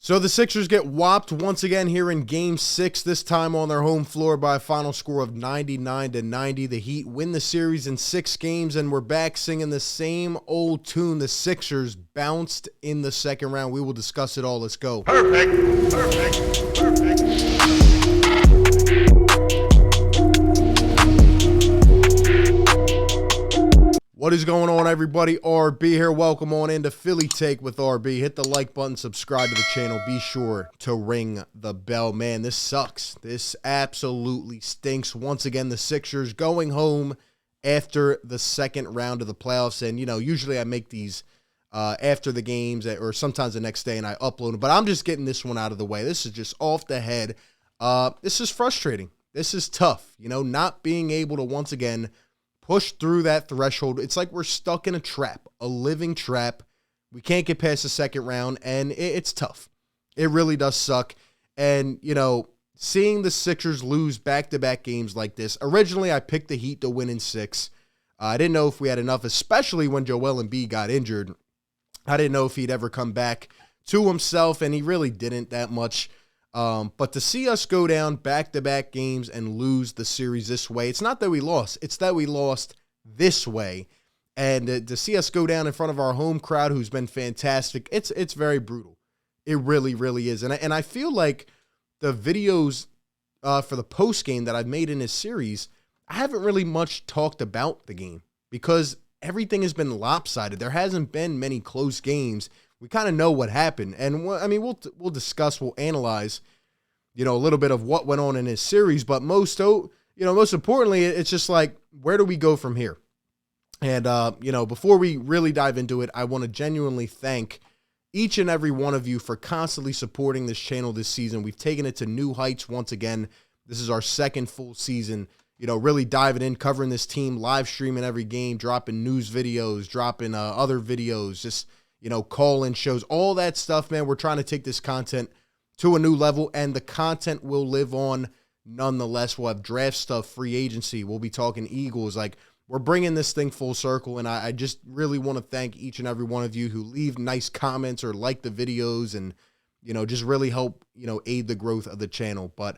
So the Sixers get whopped once again here in Game 6, this time on their home floor by a final score of 99-90. The Heat win the series in 6 games, and we're back singing the same old tune. The Sixers bounced in the second round. We will discuss it all. Let's go. Perfect. What is going on, everybody? RB here. Welcome on into Philly Take with RB. Hit the like button, subscribe to the channel. Be sure to ring the bell. Man, this sucks. This absolutely stinks. Once again, the Sixers going home after the second round of the playoffs. And, you know, usually I make these after the games or sometimes the next day and I upload them. But I'm just getting this one out of the way. This is just off the head. This is frustrating. This is tough. You know, not being able to once again push through that threshold. It's like we're stuck in a trap, a living trap. We can't get past the second round, and it's tough. It really does suck. And, you know, seeing the Sixers lose back-to-back games like this, originally I picked the Heat to win in 6. I didn't know if we had enough, especially when Joel Embiid got injured. I didn't know if he'd ever come back to himself, and he really didn't that much. But to see us go down back-to-back games and lose the series this way, it's not that we lost. It's that we lost this way. And to see us go down in front of our home crowd, who's been fantastic, it's very brutal. It really, really is. And I feel like the videos for the postgame that I've made in this series, I haven't really much talked about the game because everything has been lopsided. There hasn't been many close games. We kind of know what happened. And I mean, we'll discuss, we'll analyze, you know, a little bit of what went on in this series. But most importantly, it's just like, where do we go from here? And, you know, before we really dive into it, I want to genuinely thank each and every one of you for constantly supporting this channel this season. We've taken it to new heights once again. This is our second full season, you know, really diving in, covering this team, live streaming every game, dropping news videos, dropping other videos, just, you know, call-in shows, all that stuff, man. We're trying to take this content to a new level, and the content will live on nonetheless. We'll have draft stuff, free agency. We'll be talking Eagles. Like, we're bringing this thing full circle, and I just really want to thank each and every one of you who leave nice comments or like the videos and, you know, just really help, you know, aid the growth of the channel. But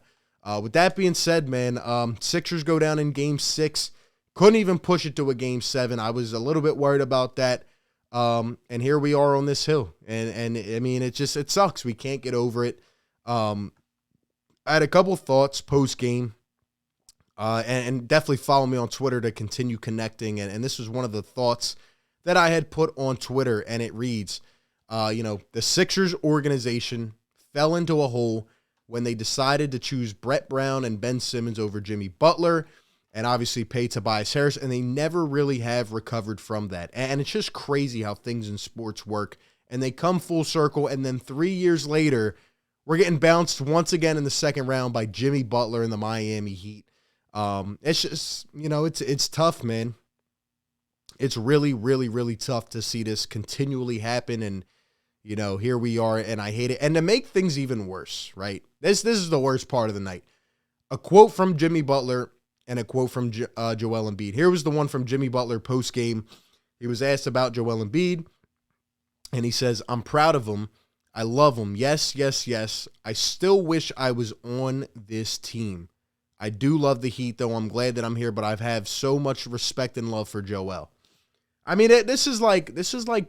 with that being said, man, Sixers go down in Game 6. Couldn't even push it to a Game 7. I was a little bit worried about that. And here we are on this hill, and I mean, it sucks. We can't get over it. I had a couple thoughts post game, and definitely follow me on Twitter to continue connecting. And this was one of the thoughts that I had put on Twitter, and it reads, you know, the Sixers organization fell into a hole when they decided to choose Brett Brown and Ben Simmons over Jimmy Butler, and obviously pay Tobias Harris, and they never really have recovered from that. And it's just crazy how things in sports work, and they come full circle, and then 3 years later, we're getting bounced once again in the second round by Jimmy Butler and the Miami Heat. It's just, you know, it's tough, man. It's really, really, really tough to see this continually happen, and, you know, here we are, and I hate it. And to make things even worse, right, this is the worst part of the night. A quote from Jimmy Butler and a quote from Joel Embiid. Here was the one from Jimmy Butler post-game. He was asked about Joel Embiid, and he says, "I'm proud of him. I love him. Yes, yes, yes. I still wish I was on this team. I do love the Heat, though. I'm glad that I'm here, but I've had so much respect and love for Joel." I mean, this is like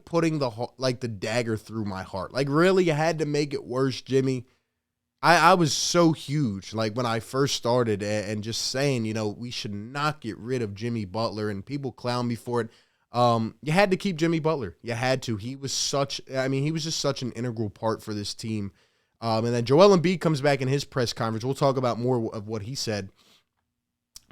putting the dagger through my heart. Like, really, you had to make it worse, Jimmy. I was so huge, like, when I first started, and just saying, you know, we should not get rid of Jimmy Butler, and people clown me for it. You had to keep Jimmy Butler. You had to. He was just such an integral part for this team. And then Joel Embiid comes back in his press conference. We'll talk about more of what he said.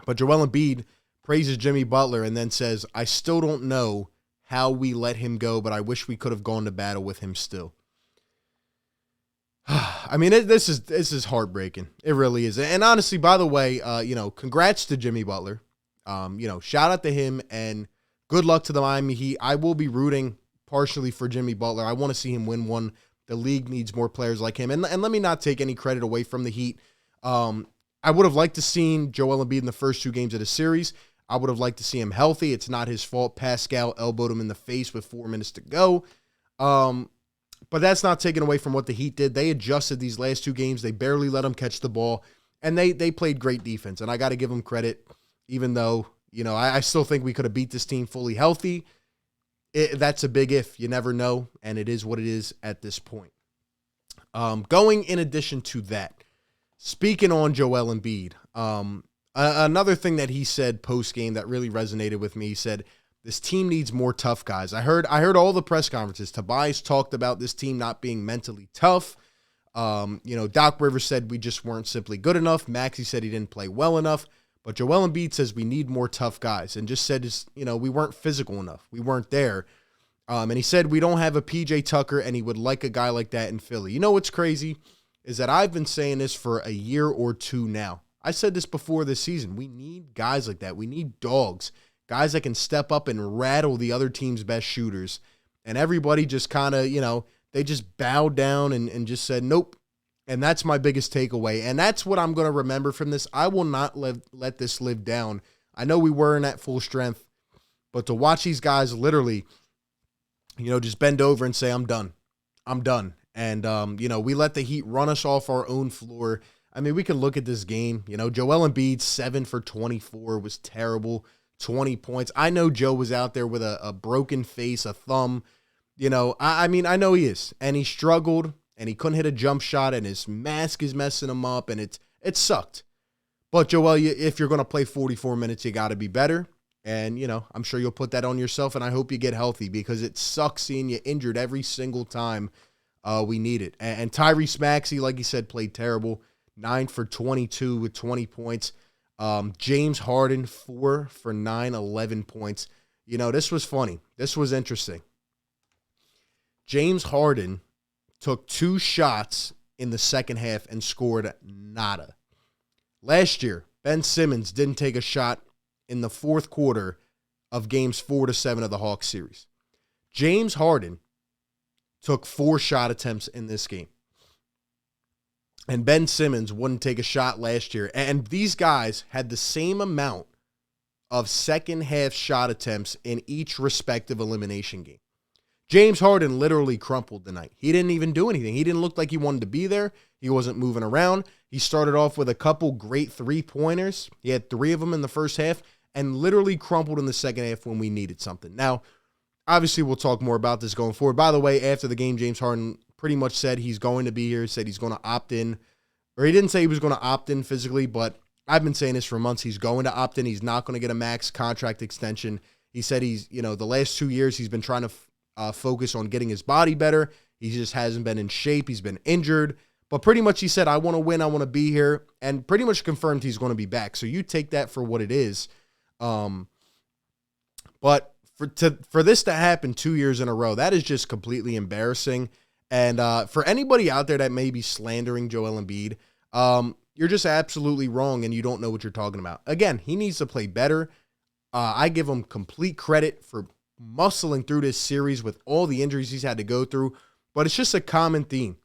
But Joel Embiid praises Jimmy Butler and then says, "I still don't know how we let him go, but I wish we could have gone to battle with him still." I mean, this is heartbreaking. It really is. And honestly, by the way, you know, congrats to Jimmy Butler. You know, shout out to him, and good luck to the Miami Heat. I will be rooting partially for Jimmy Butler. I want to see him win one. The league needs more players like him. And let me not take any credit away from the Heat. I would have liked to seen Joel Embiid in the first 2 games of the series. I would have liked to see him healthy. It's not his fault. Pascal elbowed him in the face with 4 minutes to go. But that's not taken away from what the Heat did. They adjusted these last 2 games. They barely let them catch the ball, and they played great defense. And I got to give them credit, even though, I still think we could have beat this team fully healthy. That's a big if. You never know, and it is what it is at this point. Going in addition to that, speaking on Joel Embiid, another thing that he said post-game that really resonated with me, he said, this team needs more tough guys. I heard all the press conferences. Tobias talked about this team not being mentally tough. Doc Rivers said we just weren't simply good enough. Maxey said he didn't play well enough. But Joel Embiid says we need more tough guys, and just said, we weren't physical enough. We weren't there. And he said we don't have a PJ Tucker, and he would like a guy like that in Philly. You know what's crazy is that I've been saying this for a year or two now. I said this before this season. We need guys like that. We need dogs. Guys that can step up and rattle the other team's best shooters. And everybody just kind of, they just bowed down and just said, nope. And that's my biggest takeaway. And that's what I'm going to remember from this. I will not let this live down. I know we weren't at full strength, but to watch these guys literally, just bend over and say, I'm done. I'm done. And, we let the Heat run us off our own floor. I mean, we can look at this game. Joel Embiid, 7 for 24 was terrible. 20 points. I know Joe was out there with a broken face, a thumb. I mean, I know he is. And he struggled, and he couldn't hit a jump shot, and his mask is messing him up, and it sucked. But, Joel, if you're going to play 44 minutes, you got to be better. And, I'm sure you'll put that on yourself, and I hope you get healthy because it sucks seeing you injured every single time we need it. And Tyrese Maxey, like you said, played terrible. 9 for 22 with 20 points. James Harden, 4 for 9, 11 points. This was funny. This was interesting. James Harden took 2 shots in the second half and scored nada. Last year, Ben Simmons didn't take a shot in the fourth quarter of games 4 to 7 of the Hawks series. James Harden took 4 shot attempts in this game. And Ben Simmons wouldn't take a shot last year. And these guys had the same amount of second half shot attempts in each respective elimination game. James Harden literally crumpled tonight. He didn't even do anything. He didn't look like he wanted to be there. He wasn't moving around. He started off with a couple great 3-pointers. He had 3 of them in the first half and literally crumpled in the second half when we needed something. Now, obviously, we'll talk more about this going forward. By the way, after the game, James Harden pretty much said he's going to be here, said he's going to opt in. Or he didn't say he was going to opt in physically, but I've been saying this for months. He's going to opt in. He's not going to get a max contract extension. He said he's, the last 2 years he's been trying to focus on getting his body better. He just hasn't been in shape. He's been injured. But pretty much he said, I want to win. I want to be here. And pretty much confirmed he's going to be back. So you take that for what it is. But for this to happen 2 years in a row, that is just completely embarrassing. And for anybody out there that may be slandering Joel Embiid, you're just absolutely wrong and you don't know what you're talking about. Again, he needs to play better. I give him complete credit for muscling through this series with all the injuries he's had to go through. But it's just a common theme.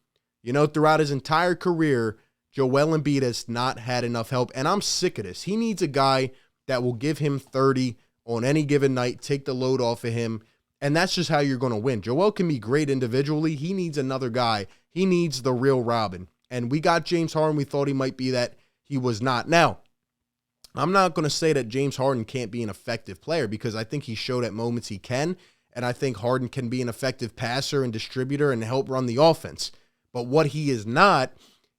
Throughout his entire career, Joel Embiid has not had enough help. And I'm sick of this. He needs a guy that will give him 30 on any given night, take the load off of him. And that's just how you're going to win. Joel can be great individually. He needs another guy. He needs the real Robin. And we got James Harden. We thought he might be that. He was not. Now, I'm not going to say that James Harden can't be an effective player because I think he showed at moments he can. And I think Harden can be an effective passer and distributor and help run the offense. But what he is not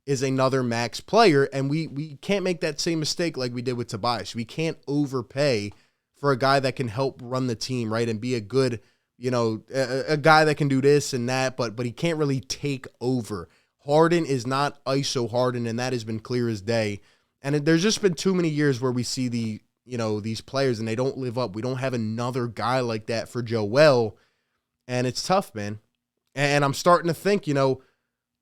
is another max player. And we can't make that same mistake like we did with Tobias. We can't overpay for a guy that can help run the team, right, and be a good, a guy that can do this and that, but he can't really take over. Harden is not ISO Harden, and that has been clear as day. And there's just been too many years where we see these players and they don't live up. We don't have another guy like that for Joel, and it's tough, man. And I'm starting to think,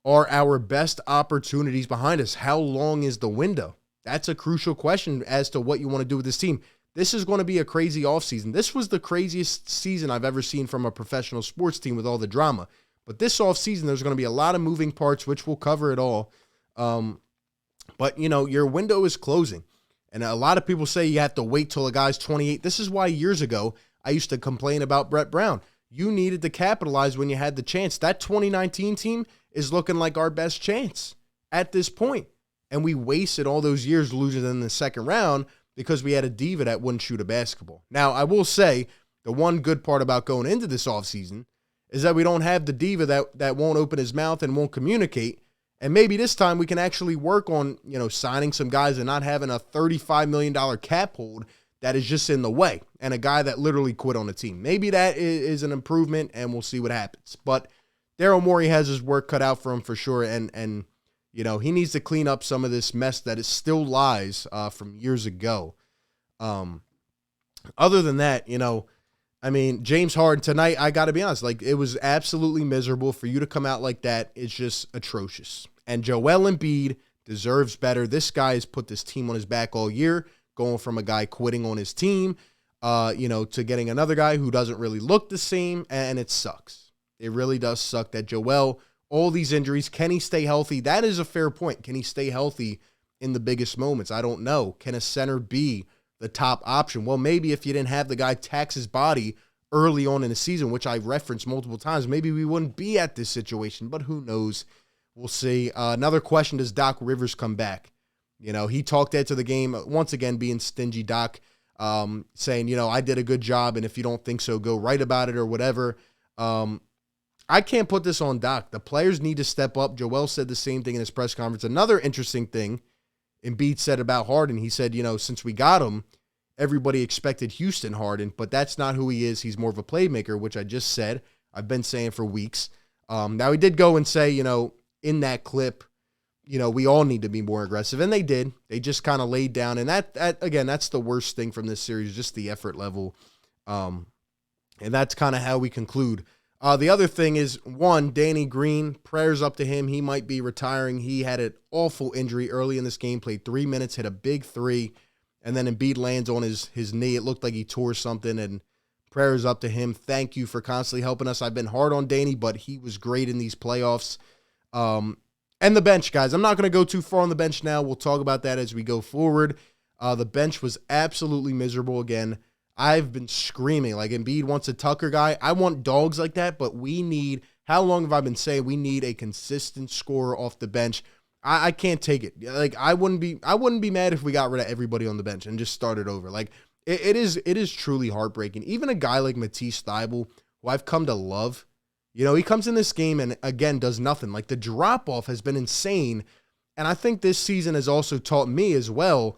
are our best opportunities behind us? How long is the window? That's a crucial question as to what you want to do with this team. This is going to be a crazy offseason. This was the craziest season I've ever seen from a professional sports team with all the drama. But this offseason, there's going to be a lot of moving parts, which we'll cover it all. But, your window is closing. And a lot of people say you have to wait till a guy's 28. This is why years ago I used to complain about Brett Brown. You needed to capitalize when you had the chance. That 2019 team is looking like our best chance at this point. And we wasted all those years losing in the second round because we had a diva that wouldn't shoot a basketball. Now, I will say the one good part about going into this offseason is that we don't have the diva that won't open his mouth and won't communicate. And maybe this time we can actually work on, signing some guys and not having a $35 million cap hold that is just in the way, and a guy that literally quit on the team. Maybe that is an improvement, and we'll see what happens. But Daryl Morey has his work cut out for him for sure, and he needs to clean up some of this mess that is still lies from years ago. Other than that, James Harden tonight, I got to be honest, it was absolutely miserable. For you to come out like that is just atrocious. And Joel Embiid deserves better. This guy has put this team on his back all year, going from a guy quitting on his team, to getting another guy who doesn't really look the same, and it sucks. It really does suck that Joel, all these injuries, can he stay healthy? That is a fair point. Can he stay healthy in the biggest moments? I don't know. Can a center be the top option? Well, maybe if you didn't have the guy tax his body early on in the season, which I've referenced multiple times, maybe we wouldn't be at this situation, but who knows? We'll see. Another question, does Doc Rivers come back? He talked after the game, once again being stingy, Doc, saying, I did a good job, and if you don't think so, go write about it or whatever. I can't put this on Doc. The players need to step up. Joel said the same thing in his press conference. Another interesting thing Embiid said about Harden, he said, since we got him, everybody expected Houston Harden, but that's not who he is. He's more of a playmaker, which I just said. I've been saying for weeks. Now, he did go and say, in that clip, we all need to be more aggressive, and they did. They just kind of laid down, and that again, that's the worst thing from this series, just the effort level, and that's kind of how we conclude. The other thing is, Danny Green, prayers up to him. He might be retiring. He had an awful injury early in this game, played 3 minutes, hit a big three, and then Embiid lands on his knee. It looked like he tore something, and prayers up to him. Thank you for constantly helping us. I've been hard on Danny, but he was great in these playoffs. And the bench, guys. I'm not going to go too far on the bench now. We'll talk about that as we go forward. The bench was absolutely miserable again. I've been screaming, Embiid wants a Tucker guy. I want dogs like that, but we need, how long have I been saying we need a consistent scorer off the bench? I can't take it. I wouldn't be mad if we got rid of everybody on the bench and just started over. It is truly heartbreaking. Even a guy like Matisse Thybulle, who I've come to love, he comes in this game and, again, does nothing. The drop-off has been insane, and I think this season has also taught me as well,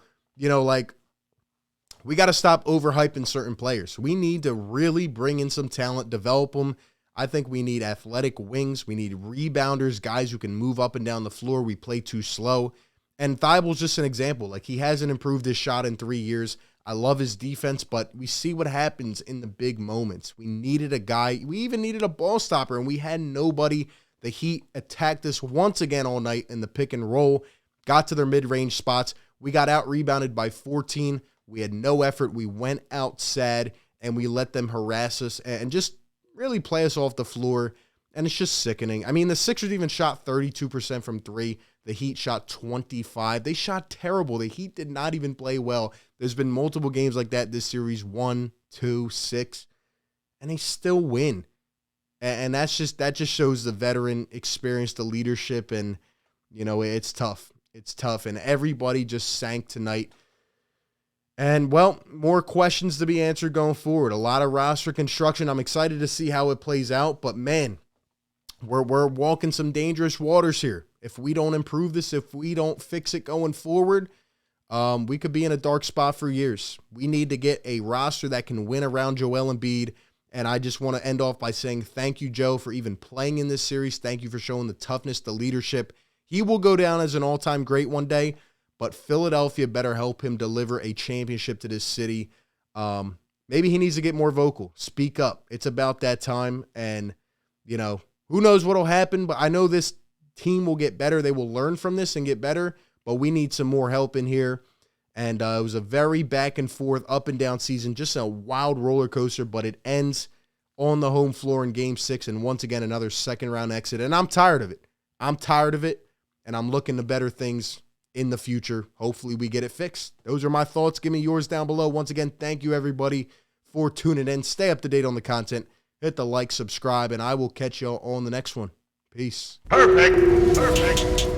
we got to stop overhyping certain players. We need to really bring in some talent, develop them. I think we need athletic wings. We need rebounders, guys who can move up and down the floor. We play too slow. And Thybulle's just an example. He hasn't improved his shot in 3 years. I love his defense, but we see what happens in the big moments. We needed a guy. We even needed a ball stopper, and we had nobody. The Heat attacked us once again all night in the pick and roll, got to their mid-range spots. We got out-rebounded by 14. We had no effort. We went out sad, and we let them harass us and just really play us off the floor, and it's just sickening. The Sixers even shot 32% from three. The Heat shot 25%. They shot terrible. The Heat did not even play well. There's been multiple games like that this series, 1, 2, 6, and they still win. And that just shows the veteran experience, the leadership, and, it's tough. It's tough, and everybody just sank tonight. And, more questions to be answered going forward. A lot of roster construction. I'm excited to see how it plays out. But, man, we're walking some dangerous waters here. If we don't improve this, if we don't fix it going forward, we could be in a dark spot for years. We need to get a roster that can win around Joel Embiid. And I just want to end off by saying thank you, Joe, for even playing in this series. Thank you for showing the toughness, the leadership. He will go down as an all-time great one day. But Philadelphia better help him deliver a championship to this city. Maybe he needs to get more vocal. Speak up. It's about that time. And, who knows what will happen. But I know this team will get better. They will learn from this and get better. But we need some more help in here. And it was a very back and forth, up and down season. Just a wild roller coaster. But it ends on the home floor in Game 6. And once again, another second-round exit. And I'm tired of it. And I'm looking to better things in the future. Hopefully we get it fixed. Those are my thoughts. Give me yours down below. Once again, thank you everybody for tuning in. Stay up to date on the content, hit the like, subscribe, and I will catch y'all on the next one. Peace. Perfect.